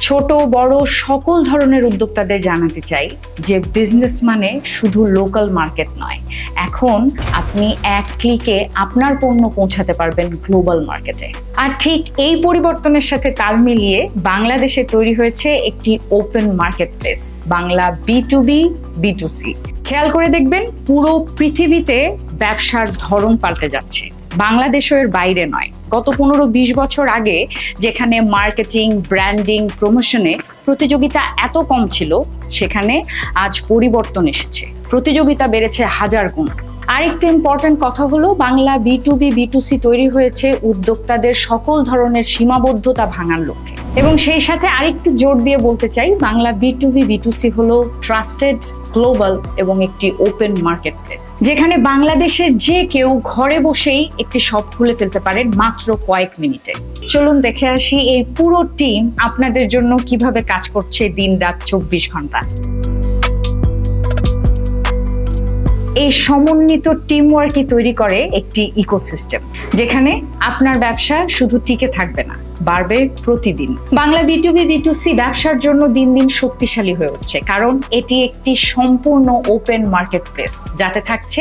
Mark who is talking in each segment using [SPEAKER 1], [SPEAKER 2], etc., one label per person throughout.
[SPEAKER 1] ছোট বড় সকল ধরনের উদ্যোক্তাদের জানাতে চাই যে বিজনেস মানে শুধু লোকাল মার্কেট নয়, এখন আপনি এক ক্লিকে আপনার পণ্য পৌঁছাতে পারবেন গ্লোবাল মার্কেটে। আর ঠিক এই পরিবর্তনের সাথে তাল মিলিয়ে বাংলাদেশে তৈরি হয়েছে একটি open market place, Bangla B2B B2C। খেয়াল করে দেখবেন পুরো পৃথিবীতে ব্যবসার ধরন পাল্টে যাচ্ছে, বাংলাদেশের বাইরে নয়। গত 15-20 বছর আগে যেখানে মার্কেটিং, ব্র্যান্ডিং, প্রমোশনে প্রতিযোগিতা এত কম ছিল, সেখানে আজ পরিবর্তন এসেছে, প্রতিযোগিতা বেড়েছে 1000 গুণ। আরেকটা ইম্পর্টেন্ট কথা হলো বাংলা B2B B2C তৈরি হয়েছে উদ্যোক্তাদের সকল ধরনের সীমাবদ্ধতা ভাঙার লক্ষ্যে। এবং সেই সাথে আরেকটু জোর দিয়ে বলতে চাই, বাংলা B2B B2C হলো ট্রাস্টেড, গ্লোবাল এবং একটি ওপেন মার্কেট প্লেস, যেখানে বাংলাদেশের যে কেউ ঘরে বসেই একটি শপ খুলে ফেলতে পারেন মাত্র কয়েক মিনিটে। চলুন দেখে আসি এই পুরো টিম আপনাদের জন্য কিভাবে কাজ করছে দিন-রাত 24 ঘন্টা। এই সমন্বিত টিম ওয়ার্কই তৈরি করে একটি ইকোসিস্টেম, যেখানে আপনার ব্যবসা শুধু টিকে থাকবে না, বাড়বে প্রতিদিন। বাংলা B2B B2C ব্যবসার জন্য দিন দিন শক্তিশালী হয়ে উঠছে, কারণ এটি একটি সম্পূর্ণ ওপেন মার্কেট প্লেস, যাতে থাকছে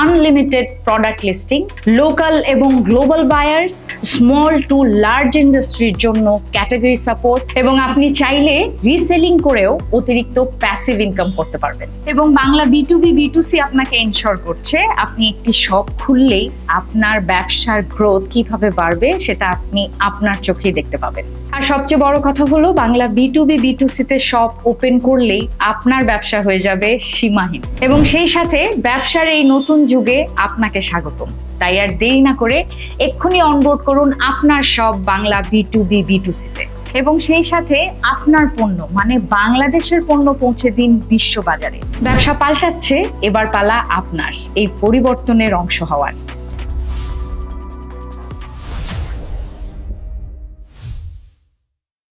[SPEAKER 1] আনলিমিটেড প্রোডাক্ট লিস্টিং, লোকাল এবং global buyers, small to large ইন্ডাস্ট্রির জন্য ক্যাটাগরি সাপোর্ট, এবং আপনি চাইলে রিসেলিং করেও অতিরিক্ত প্যাসিভ ইনকাম করতে পারবেন। এবং বাংলা B2B B2C আপনাকে এনশিওর করছে আপনি একটি শপ খুললেই আপনার ব্যবসার গ্রোথ কিভাবে বাড়বে সেটা আপনি আপনার চোখেই দেখতে পাবেন। আর সবচেয়ে বড় কথা হলো বাংলা B2B B2C তে শপ ওপেন করলেই আপনার ব্যবসা হয়ে যাবে সীমাহীন। এবং সেই সাথে ব্যবসার এই নতুন যুগে আপনাকে স্বাগতম। তাই আর দেরি না করে এক্ষুনি অনবোর্ড করুন আপনার শপ বাংলা B2B B2C তে, এবং সেই সাথে আপনার পণ্য মানে বাংলাদেশের পণ্য পৌঁছে দিন বিশ্ববাজারে। ব্যবসা পাল্টাচ্ছে, এবার পালা আপনার এই পরিবর্তনের অংশ হওয়ার।